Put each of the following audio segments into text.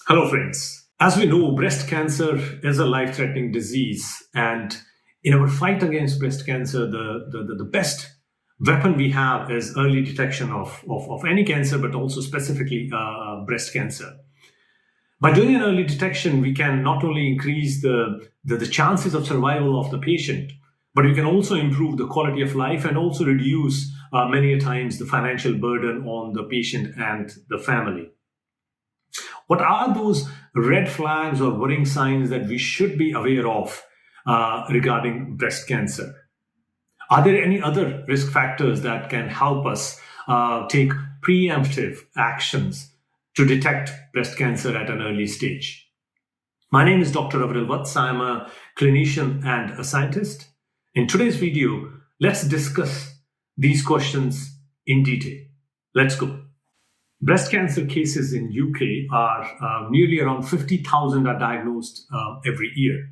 Hello, friends. As we know, breast cancer is a life threatening disease. And in our fight against breast cancer, the best weapon we have is early detection of any cancer, but also specifically breast cancer. By doing an early detection, we can not only increase the chances of survival of the patient, but we can also improve the quality of life and also reduce many a times the financial burden on the patient and the family. What are those red flags or warning signs that we should be aware of regarding breast cancer? Are there any other risk factors that can help us take preemptive actions to detect breast cancer at an early stage? My name is Dr. Aviral Vatsa. I'm a clinician and a scientist. In today's video, let's discuss these questions in detail. Let's go. Breast cancer cases in UK are nearly around 50,000 are diagnosed every year.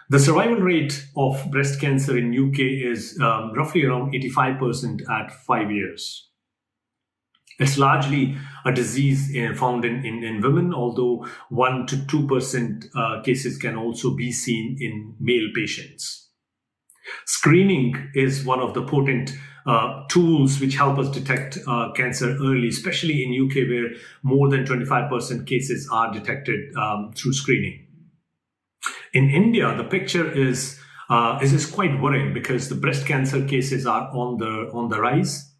The survival rate of breast cancer in UK is roughly around 85% at 5 years. It's largely a disease found in women, although 1 to 2% cases can also be seen in male patients. Screening is one of the potent tools which help us detect cancer early, especially in UK, where more than 25% cases are detected through screening. In India, the picture is quite worrying because the breast cancer cases are on the rise,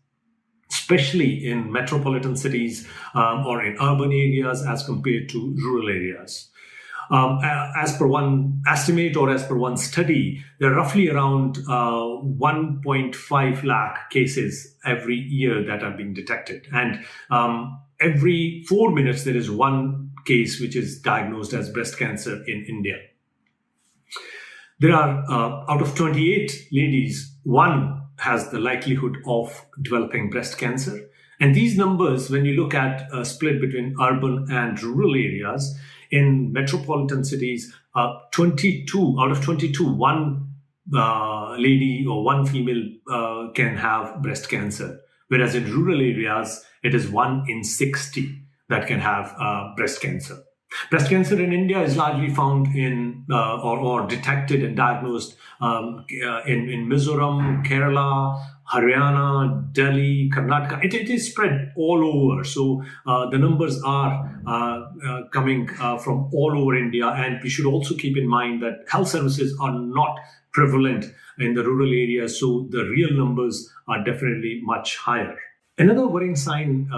especially in metropolitan cities or in urban areas as compared to rural areas. As per one estimate or as per one study, there are roughly around 1.5 lakh cases every year that are being detected. And every 4 minutes, there is one case which is diagnosed as breast cancer in India. There are, out of 28 ladies, one has the likelihood of developing breast cancer. And these numbers, when you look at a split between urban and rural areas, in metropolitan cities, 22 out of 22, one lady or one female can have breast cancer. Whereas in rural areas, it is 1 in 60 that can have breast cancer. Breast cancer in India is largely found in or detected and diagnosed in Mizoram, Kerala, Haryana, Delhi, Karnataka. It is spread all over. So the numbers are coming from all over India. And we should also keep in mind that health services are not prevalent in the rural areas. So the real numbers are definitely much higher. Another worrying sign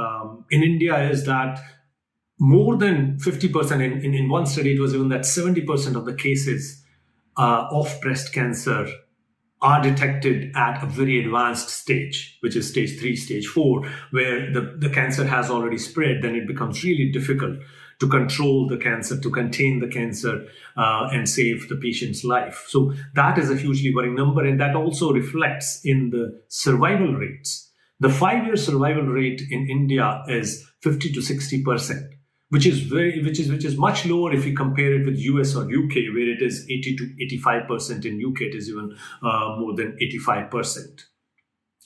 in India is that more than 50%, in one study, it was even that 70% of the cases of breast cancer are detected at a very advanced stage, which is stage 3, stage 4, where the cancer has already spread. Then it becomes really difficult to control the cancer, to contain the cancer, and save the patient's life. So that is a hugely worrying number, and that also reflects in the survival rates. The 5-year survival rate in India is 50 to 60%. Which is much lower if you compare it with US or UK, where it is 80 to 85%. In UK, it is even more than 85%.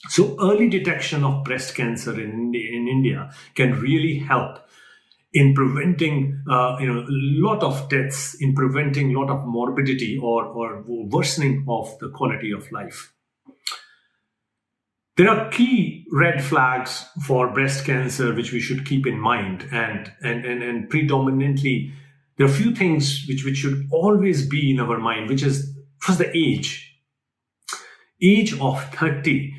So early detection of breast cancer in India can really help in preventing a lot of deaths, in preventing a lot of morbidity or worsening of the quality of life. There are key red flags for breast cancer which we should keep in mind, and predominantly there are a few things which should always be in our mind, which is first the age. Age of 30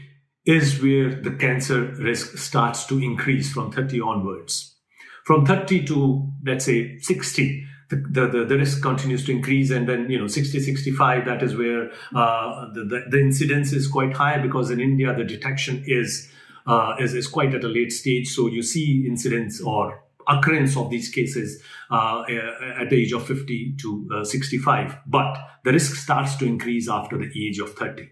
is where the cancer risk starts to increase from 30 onwards. From 30 to, let's say, 60, the risk continues to increase, and then 60, 65, that is where the incidence is quite high, because in India the detection is quite at a late stage. So you see incidence or occurrence of these cases at the age of 50 to 65, but the risk starts to increase after the age of 30.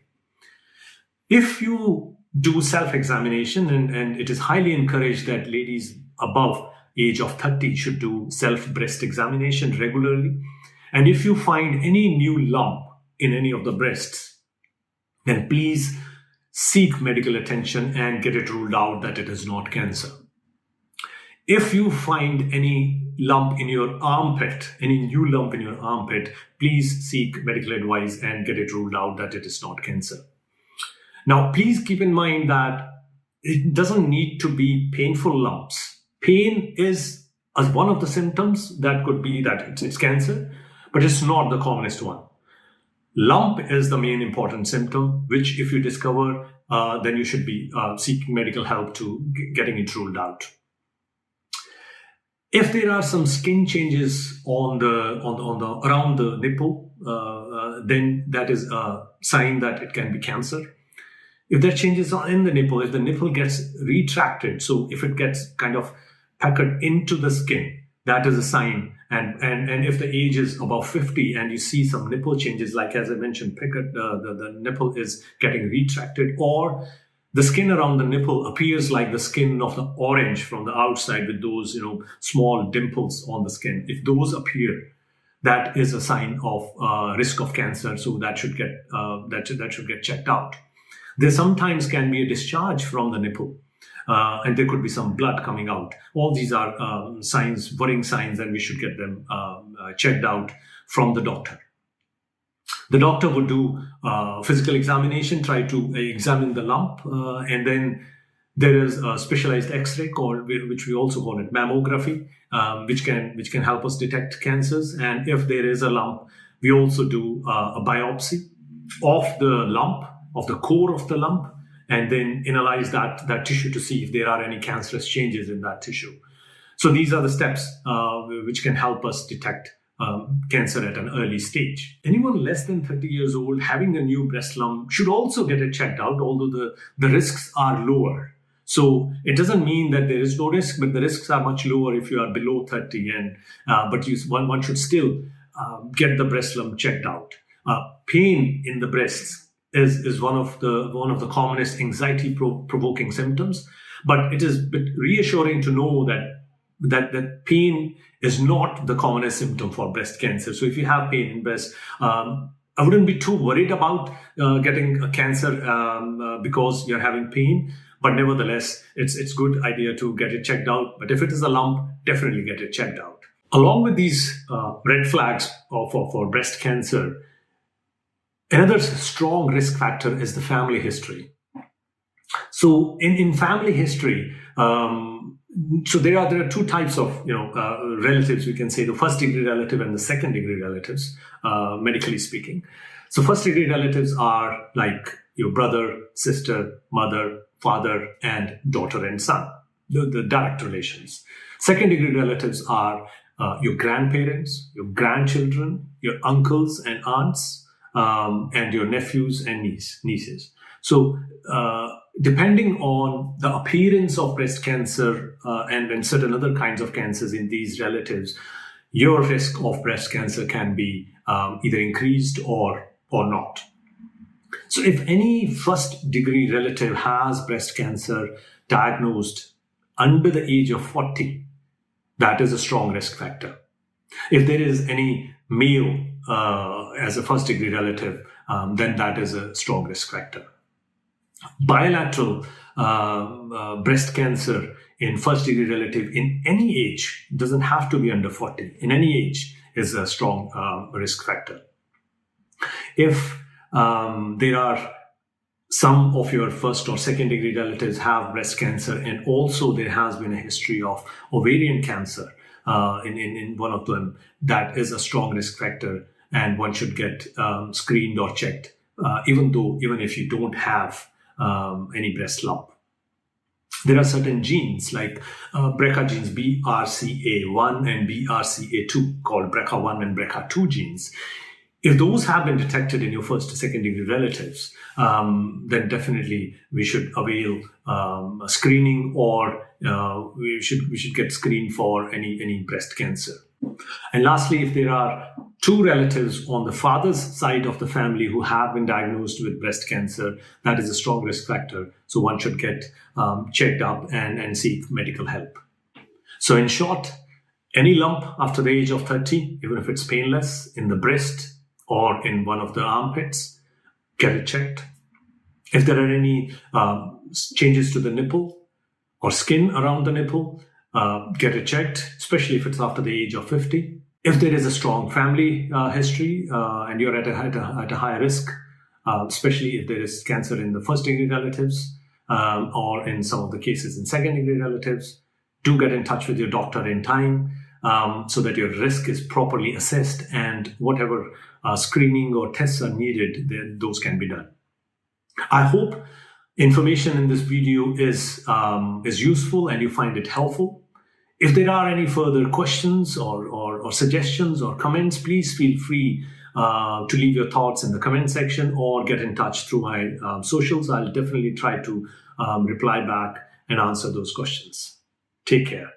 If you do self-examination, and it is highly encouraged that ladies above age of 30 should do self-breast examination regularly. And if you find any new lump in any of the breasts, then please seek medical attention and get it ruled out that it is not cancer. If you find any lump in your armpit, any new lump in your armpit, please seek medical advice and get it ruled out that it is not cancer. Now, please keep in mind that it doesn't need to be painful lumps. Pain is as one of the symptoms that could be that it's cancer, but it's not the commonest one. Lump is the main important symptom, which if you discover, then you should be seeking medical help to getting it ruled out. If there are some skin changes on the around the nipple, then that is a sign that it can be cancer. If there are changes in the nipple, if the nipple gets retracted, so if it gets kind of puckered into the skin, that is a sign. And if the age is above 50 and you see some nipple changes, like as I mentioned, the nipple is getting retracted, or the skin around the nipple appears like the skin of the orange from the outside with those small dimples on the skin. If those appear, that is a sign of risk of cancer. So that should get that should get checked out. There sometimes can be a discharge from the nipple. And there could be some blood coming out. All these are signs, worrying signs, and we should get them checked out from the doctor. The doctor would do physical examination, try to examine the lump, and then there is a specialized X-ray called, which we also call it mammography, which can help us detect cancers. And if there is a lump, we also do a biopsy of the lump, of the core of the lump, and then analyze that tissue to see if there are any cancerous changes in that tissue. So these are the steps which can help us detect cancer at an early stage. Anyone less than 30 years old having a new breast lump should also get it checked out, although the risks are lower. So it doesn't mean that there is no risk, but the risks are much lower if you are below 30. But one should still get the breast lump checked out. Pain in the breasts is one of the commonest anxiety provoking symptoms, but it is a bit reassuring to know that pain is not the commonest symptom for breast cancer. So if you have pain in breast, I wouldn't be too worried about getting a cancer because you're having pain. But nevertheless, it's good idea to get it checked out. But if it is a lump, definitely get it checked out. Along with these red flags for breast cancer, another strong risk factor is the family history. So in family history, so there are two types of relatives. We can say the first degree relative and the second degree relatives, medically speaking. So first degree relatives are like your brother, sister, mother, father, and daughter and son, the direct relations. Second degree relatives are your grandparents, your grandchildren, your uncles and aunts, and your nephews and nieces. So depending on the appearance of breast cancer and certain other kinds of cancers in these relatives, your risk of breast cancer can be either increased or not. So if any first degree relative has breast cancer diagnosed under the age of 40, that is a strong risk factor. If there is any male as a first degree relative, then that is a strong risk factor. Bilateral breast cancer in first degree relative in any age, doesn't have to be under 40, in any age is a strong risk factor. If there are some of your first or second degree relatives have breast cancer, and also there has been a history of ovarian cancer in one of them, that is a strong risk factor, and one should get screened or checked, even if you don't have any breast lump. There are certain genes like BRCA genes, BRCA1 and BRCA2, called BRCA1 and BRCA2 genes. If those have been detected in your first or second degree relatives, then definitely we should avail screening, or we should get screened for any breast cancer. And lastly, if there are two relatives on the father's side of the family who have been diagnosed with breast cancer, that is a strong risk factor. So one should get checked up and seek medical help. So in short, any lump after the age of 30, even if it's painless, in the breast or in one of the armpits, get it checked. If there are any changes to the nipple or skin around the nipple, get it checked, especially if it's after the age of 50. If there is a strong family history and you're at a high risk, especially if there is cancer in the first degree relatives or in some of the cases in second degree relatives, do get in touch with your doctor in time so that your risk is properly assessed, and whatever screening or tests are needed, those can be done. I hope information in this video is useful and you find it helpful. If there are any further questions or suggestions or comments, please feel free to leave your thoughts in the comment section or get in touch through my socials. I'll definitely try to reply back and answer those questions. Take care.